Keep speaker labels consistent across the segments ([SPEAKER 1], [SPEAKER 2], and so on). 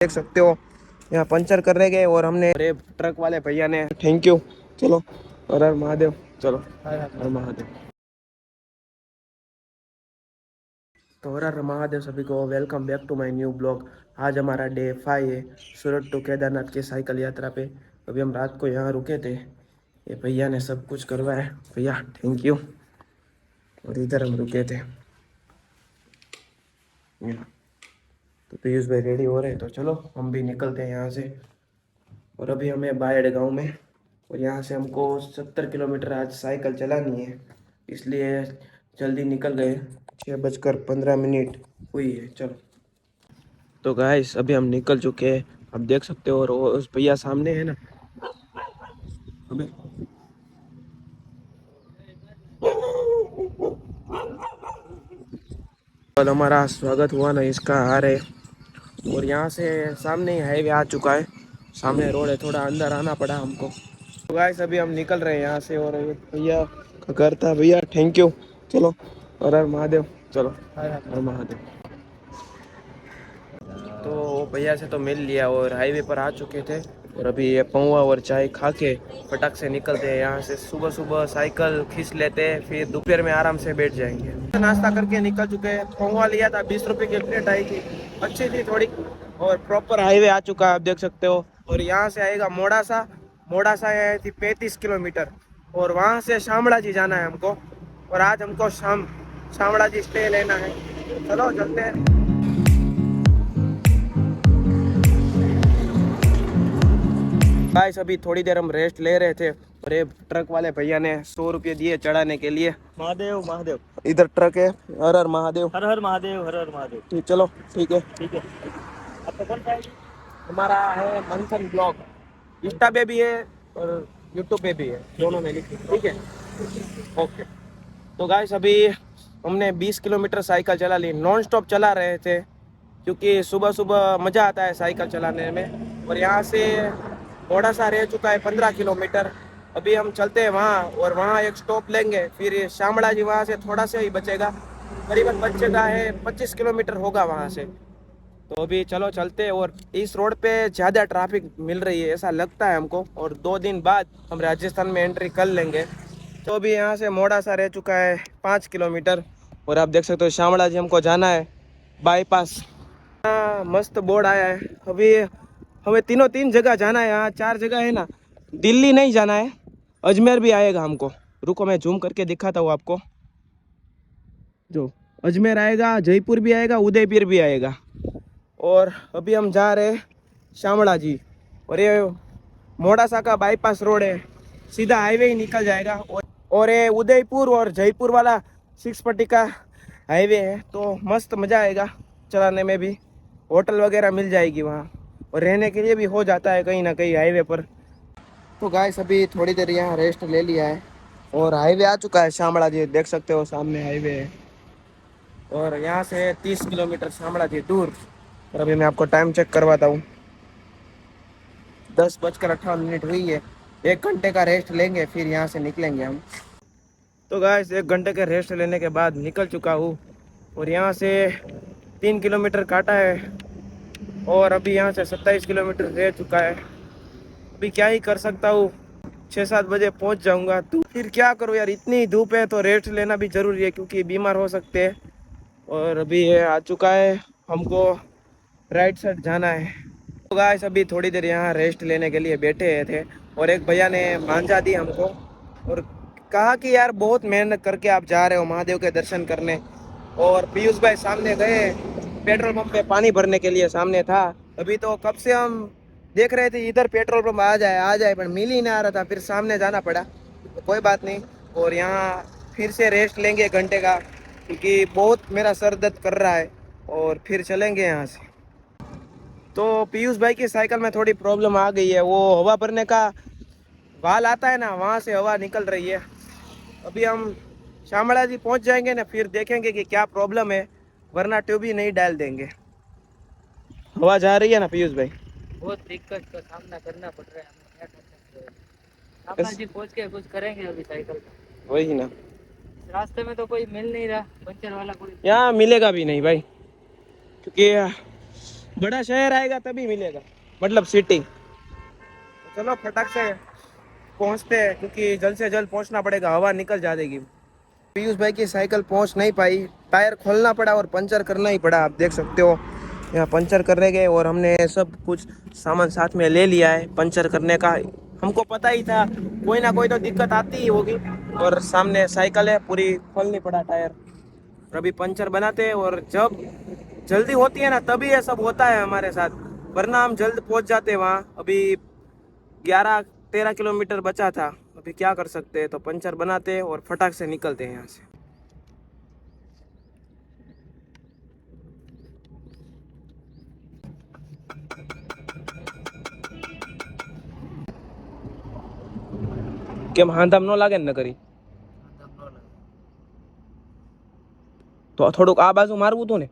[SPEAKER 1] देख सकते हो यहाँ पंचर कर रहे गए और हमने अरे ट्रक वाले भैया ने थैंक यू। चलो हर हर महादेव। चलो हर हर महादेव। तो हर हर महादेव सभी को welcome back to my new blog. आज हमारा डे 5 है सूरत टू केदारनाथ की साइकिल यात्रा पे। अभी हम रात को यहाँ रुके थे, ये भैया ने सब कुछ करवाया, भैया थैंक यू। और इधर हम रुके थे यहाँ। तो पीयूष भाई रेडी हो रहे हैं, तो चलो हम भी निकलते हैं यहाँ से। और अभी हमें बायड गांव में, और यहाँ से हमको 70 किलोमीटर आज साइकिल चलानी है, इसलिए जल्दी निकल गए। 6:15 हुई है। चलो तो गाइस अभी हम निकल चुके हैं, आप देख सकते हो। और वो उस भैया सामने है ना, अबे कल हमारा स्वागत हुआ ना, इसका हार है। और यहाँ से सामने ही हाईवे आ चुका है, सामने रोड है, थोड़ा अंदर आना पड़ा हमको। तो गाइस अभी हम निकल रहे हैं यहाँ से। और भैया का घर था, भैया थैंक यू। चलो हर हर महादेव। चलो हर हर महादेव। तो वो भैया से तो मिल लिया और हाईवे पर आ चुके थे। और अभी ये पौवा और चाय खा के फटाक से निकलते हैं यहाँ से। सुबह सुबह साइकिल खींच लेते हैं, फिर दोपहर में आराम से बैठ जाएंगे। नाश्ता करके निकल चुके हैं। पौवा लिया था, 20 रुपए की प्लेट आई थी, अच्छी थी थोड़ी। और प्रॉपर हाईवे आ चुका है, आप देख सकते हो। और यहाँ से आएगा मोड़ासा। मोड़ासा आई थी 35 किलोमीटर। और वहाँ से शामड़ा जी जाना है हमको। और आज हमको शामड़ा जी स्टे लेना है। चलो चलते हैं। गाइस अभी थोड़ी देर हम रेस्ट ले रहे थे, और ये ट्रक वाले भैया ने 100 रुपये दिए चढ़ाने के लिए।
[SPEAKER 2] महादेव महादेव।
[SPEAKER 1] इधर ट्रक है, हर हर महादेव।
[SPEAKER 2] हर हर महादेव, हर हर महादेव।
[SPEAKER 1] ठीक, चलो ठीक है।
[SPEAKER 2] ठीक है। आपका कौन सा है?
[SPEAKER 1] हमारा है मंथन ब्लॉग, इंस्टा पे भी है और यूट्यूब पे भी है, दोनों में लिखी। ठीक है, ओके। तो गाइस अभी हमने 20 किलोमीटर साइकिल चला ली, नॉन स्टॉप चला रहे थे, क्योंकि सुबह सुबह मज़ा आता है साइकिल चलाने में। और यहाँ से थोड़ा सा रह चुका है 15 किलोमीटर। अभी हम चलते हैं वहाँ, और वहाँ एक स्टॉप लेंगे, फिर शामड़ा जी वहाँ से थोड़ा सा ही बचेगा, करीबन बचेगा है 25 किलोमीटर होगा वहाँ से। तो अभी चलो चलते हैं। और इस रोड पे ज़्यादा ट्रैफिक मिल रही है ऐसा लगता है हमको, और 2 दिन बाद हम राजस्थान में एंट्री कर लेंगे। तो अभी यहाँ से मोड़ा सा रह चुका है 5 किलोमीटर। और आप देख सकते हो शामड़ा जी हमको जाना है बाईपास। हाँ, मस्त बोर्ड आया है। अभी हमें तीन जगह जाना है, यहाँ 4 जगह है ना। दिल्ली नहीं जाना है, अजमेर भी आएगा हमको। रुको मैं जूम करके दिखाता हूँ आपको। जो अजमेर आएगा, जयपुर भी आएगा, उदयपुर भी आएगा। और अभी हम जा रहे हैं शामड़ा जी। और ये मोड़ासा का बाईपास रोड है, सीधा हाईवे ही निकल जाएगा। और ये उदयपुर और जयपुर वाला 6 पट्टी का हाईवे है, तो मस्त मज़ा आएगा चलाने में भी। होटल वगैरह मिल जाएगी वहाँ, और रहने के लिए भी हो जाता है कहीं ना कहीं हाईवे पर। तो गाइस अभी थोड़ी देर यहाँ रेस्ट ले लिया है, और हाईवे आ चुका है शामड़ा जी, देख सकते हो सामने हाईवे है। और यहाँ से 30 किलोमीटर शामड़ा जी दूर। और अभी मैं आपको टाइम चेक करवाता हूँ, 10:58 हुई है। 1 घंटे का रेस्ट लेंगे, फिर यहाँ से निकलेंगे हम। तो गाइस 1 घंटे के रेस्ट लेने के बाद निकल चुका हूँ। और यहाँ से 3 किलोमीटर काटा है, और अभी यहाँ से 27 किलोमीटर रह चुका है। अभी क्या ही कर सकता हूँ, 6-7 बजे पहुँच जाऊँगा। तो फिर क्या करूँ यार, इतनी धूप है तो रेस्ट लेना भी ज़रूरी है, क्योंकि बीमार हो सकते हैं। और अभी ये आ चुका है, हमको राइट साइड जाना है। तो गाइस अभी थोड़ी देर यहाँ रेस्ट लेने के लिए बैठे थे, और एक भैया ने मांझा दी हमको, और कहा कि यार बहुत मेहनत करके आप जा रहे हो महादेव के दर्शन करने। और पीयूष भाई सामने गए पेट्रोल पंप पे पानी भरने के लिए, सामने था। अभी तो कब से हम देख रहे थे इधर पेट्रोल पंप आ जाए, पर मिल ही नहीं आ रहा था, फिर सामने जाना पड़ा। तो कोई बात नहीं, और यहाँ फिर से रेस्ट लेंगे 1 घंटे का, क्योंकि बहुत मेरा सर दर्द कर रहा है। और फिर चलेंगे यहाँ से। तो पीयूष भाई की साइकिल में थोड़ी प्रॉब्लम आ गई है, वो हवा भरने का वाल आता है ना, वहाँ से हवा निकल रही है। अभी हम शामड़ा जी पहुँच जाएंगे ना, फिर देखेंगे कि क्या प्रॉब्लम है, वरना ट्यूब ही नहीं डाल देंगे। हवा जा रही है ना पीयूष भाई,
[SPEAKER 2] बहुत दिक्कत का सामना करना पड़ रहा है हमें, क्या कर सकते हैं। शामला
[SPEAKER 1] बस
[SPEAKER 2] जी पहुंच के कुछ करेंगे अभी साइकिल का।
[SPEAKER 1] वही ना।
[SPEAKER 2] रास्ते में तो कोई मिल नहीं रहा, पंचर वाला कोई।
[SPEAKER 1] यहाँ मिलेगा भी नहीं भाई, क्योंकि बड़ा शहर आएगा तभी मिलेगा, मतलब सिटी। तो चलो फटाक से पहुंचते हैं, क्योंकि जल्द से जल्द पहुंचना पड़ेगा, हवा निकल जाएगी। पीयूष भाई की साइकिल पहुंच नहीं पाई, टायर खोलना पड़ा और पंचर करना ही पड़ा। आप देख सकते हो यहाँ पंचर करने गए और हमने सब कुछ सामान साथ में ले लिया है पंचर करने का। हमको पता ही था कोई ना कोई तो दिक्कत आती ही होगी, और सामने साइकिल है, पूरी खोलनी पड़ा टायर। और अभी पंचर बनाते हैं, और जब जल्दी होती है ना तभी ये सब होता है हमारे साथ, वरना हम जल्द पहुंच जाते हैं वहाँ। अभी 11-13 किलोमीटर बचा था, अभी क्या कर सकते हैं, तो पंचर बनाते हैं और फटाक से निकलते हैं यहाँ से। કેમ હાંધામ ન લાગે ને કરી? તો થોડુંક આ બાજુ મારવું હતું ને.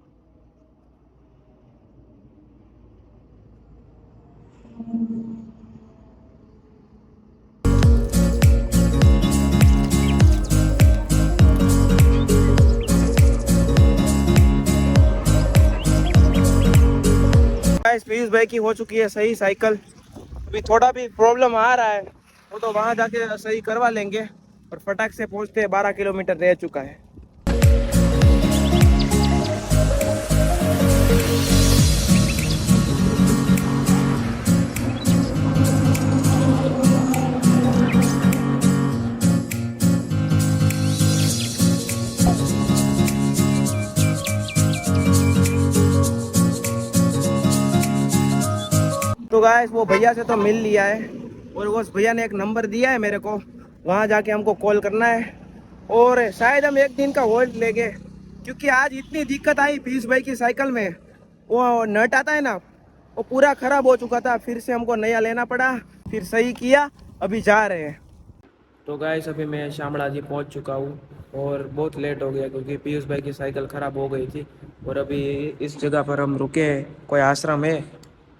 [SPEAKER 1] गाइस पीयूष भाई की हो चुकी है सही साइकिल। अभी थोड़ा भी प्रॉब्लम आ रहा है वो तो वहां जाके सही करवा लेंगे, और फटाक से पहुंचते हैं। 12 किलोमीटर रह चुका है। तो गाइस वो भैया से तो मिल लिया है, और वो भैया ने एक नंबर दिया है मेरे को, वहाँ जाके हमको कॉल करना है। और शायद हम एक दिन का होल्ड लेंगे, क्योंकि आज इतनी दिक्कत आई पीयूष भाई की साइकिल में। वो नट आता है ना, वो पूरा खराब हो चुका था, फिर से हमको नया लेना पड़ा, फिर सही किया, अभी जा रहे हैं। तो गाइस अभी मैं शामला जी पहुँच चुका हूँ, और बहुत लेट हो गया क्योंकि पीयूष भाई की साइकिल ख़राब हो गई थी। और अभी इस जगह पर हम रुके हैं, कोई आश्रम है,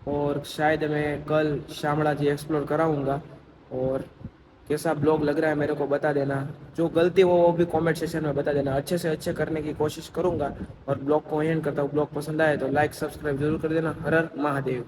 [SPEAKER 1] और शायद मैं कल शामला जी एक्सप्लोर कराऊंगा। और कैसा ब्लॉग लग रहा है मेरे को बता देना, जो गलती हो वो भी कमेंट सेक्शन में बता देना, अच्छे से अच्छे करने की कोशिश करूंगा। और ब्लॉग को एंड करता हूँ, ब्लॉग पसंद आए तो लाइक सब्सक्राइब जरूर कर देना। हर हर महादेव।